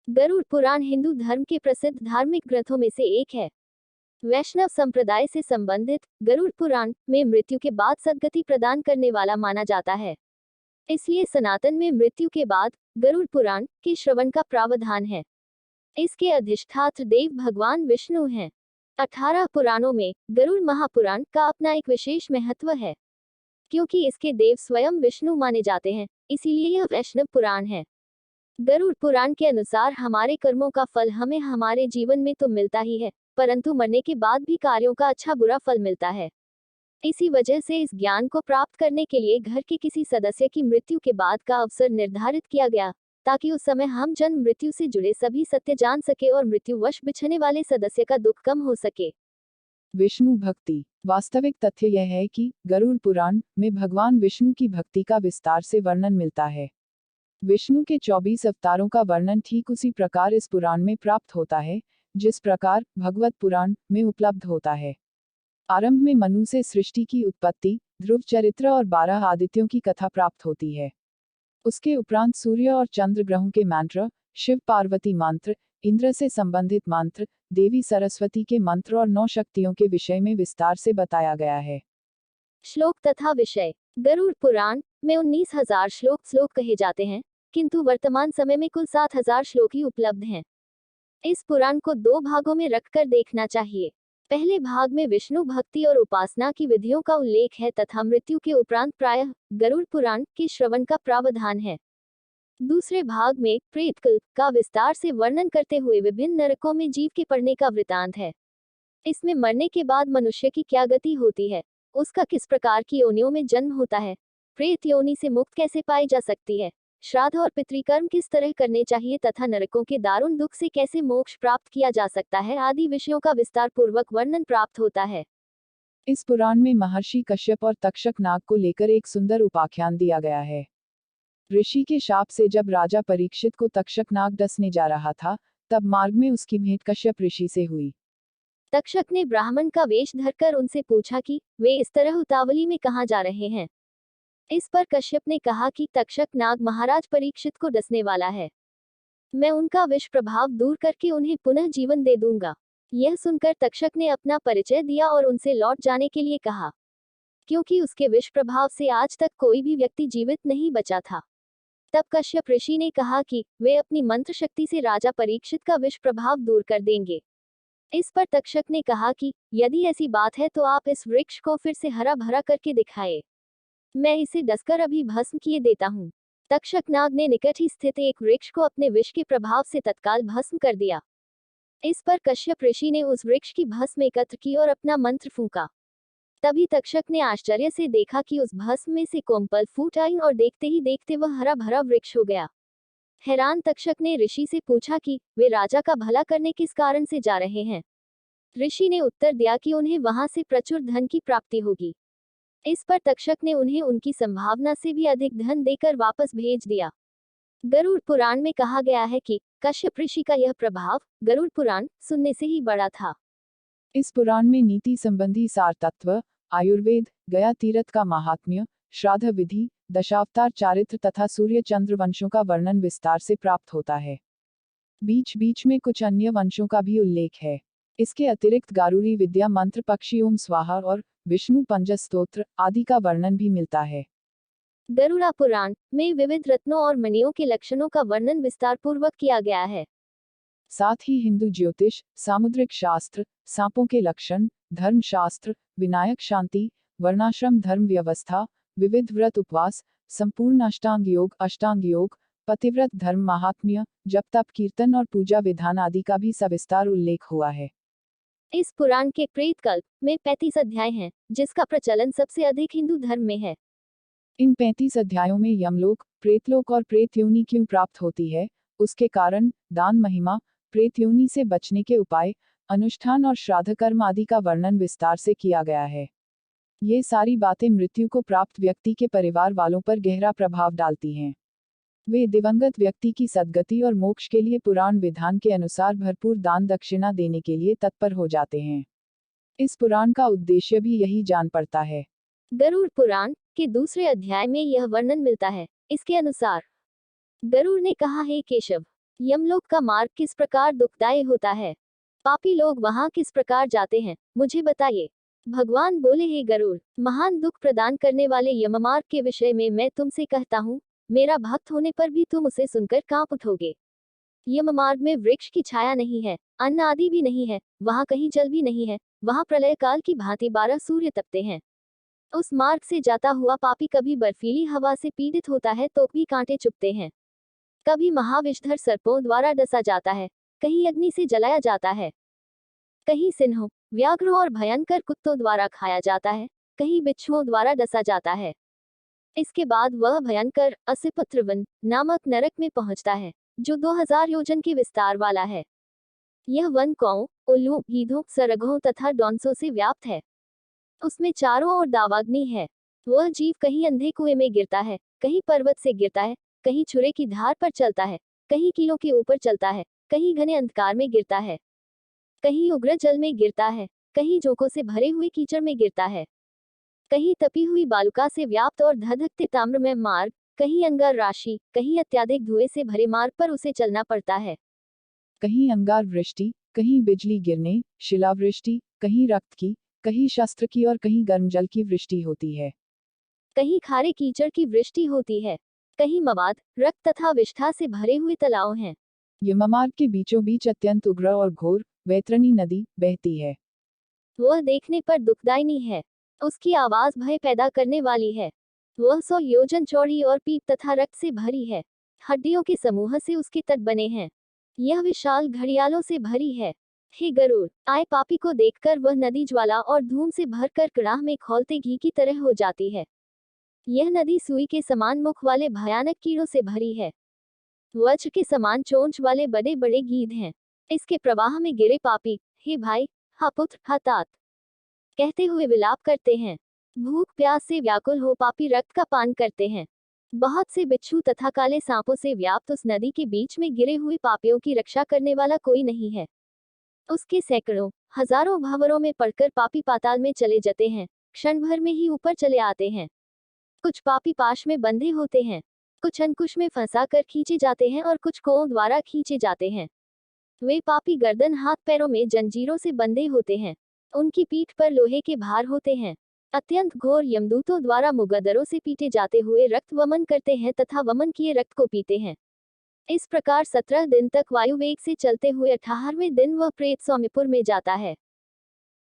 गरुड़ पुराण हिंदू धर्म के प्रसिद्ध धार्मिक ग्रंथों में से एक है। वैष्णव संप्रदाय से संबंधित गरुड़ पुराण में मृत्यु के बाद सद्गति प्रदान करने वाला माना जाता है। इसलिए सनातन में मृत्यु के बाद गरुड़ पुराण के श्रवण का प्रावधान है। इसके अधिष्ठात्र देव भगवान विष्णु हैं। 18 पुराणों में गरुड़ महापुराण का अपना एक विशेष महत्व है। क्योंकि इसके देव स्वयं विष्णु माने जाते हैं, इसीलिए यह वैष्णव पुराण है। गरुड़ पुराण के अनुसार हमारे कर्मों का फल हमें हमारे जीवन में तो मिलता ही है, परंतु मरने के बाद भी कार्यों का अच्छा बुरा फल मिलता है। इसी वजह से इस ज्ञान को प्राप्त करने के लिए घर के किसी सदस्य की मृत्यु के बाद का अवसर निर्धारित किया गया, ताकि उस समय हम जन्म मृत्यु से जुड़े सभी सत्य जान सके और मृत्युवश बिछने वाले सदस्य का दुख कम हो सके। विष्णु भक्ति। वास्तविक तथ्य यह है कि गरुड़ पुराण में भगवान विष्णु की भक्ति का विस्तार से वर्णन मिलता है। विष्णु के 24 अवतारों का वर्णन ठीक उसी प्रकार इस पुराण में प्राप्त होता है, जिस प्रकार भगवत पुराण में उपलब्ध होता है। आरंभ में मनु से सृष्टि की उत्पत्ति, ध्रुव चरित्र और 12 आदित्यों की कथा प्राप्त होती है। उसके उपरांत सूर्य और चंद्र ग्रहों के मंत्र, शिव पार्वती मंत्र, इंद्र से संबंधित मंत्र, देवी सरस्वती के मंत्र और 9 शक्तियों के विषय में विस्तार से बताया गया है। श्लोक तथा विषय। गरुड़ पुराण में 19,000 श्लोक कहे जाते हैं, किंतु वर्तमान समय में कुल 7,000 श्लोक ही उपलब्ध हैं। इस पुराण को 2 भागों में रखकर देखना चाहिए। पहले भाग में विष्णु भक्ति और उपासना की विधियों का उल्लेख है तथा मृत्यु के उपरांत प्रायः गरुड़ पुराण के श्रवण का प्रावधान है। दूसरे भाग में प्रेतकल्प का विस्तार से वर्णन करते हुए विभिन्न नरकों में जीव के पड़ने का वृतांत है। इसमें मरने के बाद मनुष्य की क्या गति होती है, उसका किस प्रकार की योनियों में जन्म होता है, प्रेत योनि से मुक्त कैसे पाई जा सकती है, श्राद्ध और पितृकर्म किस तरह करने चाहिए तथा नरकों के दारुण दुख से कैसे मोक्ष प्राप्त किया जा सकता है आदि विषयों का विस्तार पूर्वक वर्णन प्राप्त होता है। इस पुराण में महर्षि कश्यप और तक्षक नाग को लेकर एक सुंदर उपाख्यान दिया गया है। ऋषि के शाप से जब राजा परीक्षित को तक्षक नाग डसने जा रहा था, तब मार्ग में उसकी भेंट कश्यप ऋषि से हुई। तक्षक ने ब्राह्मण का वेश धरकर उनसे पूछा कि वे इस तरह उतावली में कहाँ जा रहे हैं। इस पर कश्यप ने कहा कि तक्षक नाग महाराज परीक्षित को डसने वाला है। मैं उनका विष प्रभाव दूर करके उन्हें पुनः जीवन दे दूंगा। यह सुनकर तक्षक ने अपना परिचय दिया और उनसे लौट जाने के लिए कहा, क्योंकि उसके विष प्रभाव से आज तक कोई भी व्यक्ति जीवित नहीं बचा था। तब कश्यप ऋषि ने कहा कि वे अपनी मंत्र शक्ति से राजा परीक्षित का विष प्रभाव दूर कर देंगे। इस पर तक्षक ने कहा कि यदि ऐसी बात है तो आप इस वृक्ष को फिर से हरा भरा करके दिखाए, मैं इसे डसकर अभी भस्म किए देता हूँ। तक्षक नाग ने निकट ही स्थित एक वृक्ष को अपने विष के प्रभाव से तत्काल भस्म कर दिया। इस पर कश्यप ऋषि ने उस वृक्ष की भस्म एकत्र की और अपना मंत्र फूंका। तभी तक्षक ने आश्चर्य से देखा कि उस भस्म में से कोमपल फूट आई और देखते ही देखते वह हरा भरा वृक्ष हो गया। हैरान तक्षक ने ऋषि से पूछा कि वे राजा का भला करने किस कारण से जा रहे हैं। ऋषि ने उत्तर दिया कि उन्हें वहां से प्रचुर धन की प्राप्ति होगी। इस पर तक्षक ने उन्हें उनकी संभावना से भी अधिक धन देकर वापस भेज दिया। गरुड़ पुराण में कहा गया है कि कश्यप ऋषि का यह प्रभाव गरुड़ पुराण सुनने से ही बड़ा था। इस पुराण में नीति संबंधी सार तत्व, आयुर्वेद, गया तीर्थ का महात्म्य, श्राद्ध विधि, दशावतार चारित्र तथा सूर्य चंद्र वंशों का वर्णन विस्तार से प्राप्त होता है। बीच बीच में कुछ अन्य वंशों का भी उल्लेख है। इसके अतिरिक्त गारुड़ी विद्या मंत्र, पक्षी ओम स्वाहा और विष्णु पंजस स्तोत्र आदि का वर्णन भी मिलता है। गरुड़ा पुराण में विविध रत्नों और मणियों के लक्षणों का वर्णन विस्तार पूर्वक किया गया है। साथ ही हिंदू ज्योतिष, सामुद्रिक शास्त्र, सांपों के लक्षण, धर्म शास्त्र, विनायक शांति, वर्णाश्रम धर्म व्यवस्था, विविध व्रत उपवास, संपूर्ण अष्टांग योग, पतिव्रत धर्म महात्म्य, जप तप कीर्तन और पूजा विधान आदि का भी सविस्तार उल्लेख हुआ है। इस पुराण के प्रेतकल्प में 35 अध्याय हैं, जिसका प्रचलन सबसे अधिक हिंदू धर्म में है। इन 35 अध्यायों में यमलोक, प्रेतलोक और प्रेत योनि क्यों प्राप्त होती है, उसके कारण, दान महिमा, प्रेत योनि से बचने के उपाय, अनुष्ठान और श्राद्ध कर्म आदि का वर्णन विस्तार से किया गया है। ये सारी बातें मृत्यु को प्राप्त व्यक्ति के परिवार वालों पर गहरा प्रभाव डालती हैं। वे दिवंगत व्यक्ति की सद्गति और मोक्ष के लिए पुराण विधान के अनुसार भरपूर दान दक्षिणा देने के लिए तत्पर हो जाते हैं। इस पुराण का उद्देश्य भी यही जान पड़ता है। गरुड़ पुराण के दूसरे अध्याय में यह वर्णन मिलता है। इसके अनुसार गरुड़ ने कहा, हे केशव, यमलोक का मार्ग किस प्रकार दुखदायी होता है? पापी लोग वहां किस प्रकार जाते हैं, मुझे बताइए। भगवान बोले, हे गरुड़, महान दुख प्रदान करने वाले यममार्ग के विषय में मैं तुमसे कहता हूँ, मेरा भक्त होने पर भी तुम उसे सुनकर कांप उठोगे। यममार्ग में वृक्ष की छाया नहीं है, अन्न आदि भी नहीं है, वहां कहीं जल भी नहीं है, वहां प्रलय काल की भांति 12 सूर्य तपते हैं। उस मार्ग से जाता हुआ पापी कभी बर्फीली हवा से पीड़ित होता है तो भी कांटे चुभते हैं, कभी महाविषधर सर्पों द्वारा डसा जाता है, कहीं अग्नि से जलाया जाता है, कहीं सिंहों, व्याघ्रों और भयंकर कुत्तों द्वारा खाया जाता है, कहीं बिच्छुओं द्वारा डसा जाता है। इसके बाद वह भयंकर असिपत्र वन नामक नरक में पहुंचता है, जो 2000 योजन के विस्तार वाला है। यह वन कौओं, उल्लू, गीधों, सरगों तथा डॉन्सों से व्याप्त है। उसमें चारों ओर दावाग्नि है। वह जीव कहीं अंधे कुएं में गिरता है, कहीं पर्वत से गिरता है, कहीं छुरे की धार पर चलता है, कहीं कीलों के ऊपर चलता है, कहीं घने अंधकार में गिरता है, कहीं उग्र जल में गिरता है, कहीं जोकों से भरे हुए कीचड़ में गिरता है, कहीं तपी हुई बालुका से व्याप्त और धधकते ताम्र में मार्ग, कहीं अंगार राशि, कहीं अत्याधिक धुएं से भरे मार्ग पर उसे चलना पड़ता है। कहीं अंगार वृष्टि, कहीं बिजली गिरने, शिलावृष्टि, कहीं रक्त की, कहीं शस्त्र की और कहीं गर्म जल की वृष्टि होती है। कहीं खारे कीचड़ की वृष्टि होती है, कहीं मवाद, रक्त तथा विष्ठा से भरे हुए तालाब हैं। यममार्ग के बीचों बीच अत्यंत उग्र और घोर वैतरणी नदी बहती है। वह देखने पर दुखदायिनी है, उसकी आवाज भय पैदा करने वाली है। वह 100 योजन चौड़ी और पीप तथा रक्त से भरी है, हड्डियों के समूह से उसके तट बने हैं। यह विशाल घड़ियालों से भरी है। हे गरुड़, आए पापी को देखकर वह नदी ज्वाला और धूम से भरकर कड़ाह में खौलते घी की तरह हो जाती है। यह नदी सुई के समान मुख वाले भयानक कीड़ों से भरी है। वज्र के समान चोंच वाले बड़े बड़े गीध हैं। इसके प्रवाह में गिरे पापी, हे भाई, हा पुत्र, हा तात, कहते हुए विलाप करते हैं। भूख प्यास से व्याकुल हो पापी रक्त का पान करते हैं। बहुत से बिच्छू तथा काले सांपों से व्याप्त उस नदी के बीच में गिरे हुए पापियों की रक्षा करने वाला कोई नहीं है। उसके सैकड़ों, हजारों भंवरों में पड़कर पापी पाताल में चले जाते हैं, क्षण भर में ही ऊपर चले आते हैं। कुछ पापी पाश में बंधे होते हैं, कुछ अंकुश में फंसा कर खींचे जाते हैं और कुछ कोओं द्वारा खींचे जाते हैं। वे पापी गर्दन हाथ पैरों में जंजीरों से बंधे होते हैं, उनकी पीठ पर लोहे के भार होते हैं। अत्यंत घोर यमदूतों द्वारा मुगदरों से पीटे जाते हुए रक्त वमन करते हैं तथा वमन किए रक्त को पीते हैं। इस प्रकार 17 दिन तक वायुवेग से चलते हुए 18वें दिन वह प्रेत स्वामीपुर में जाता है।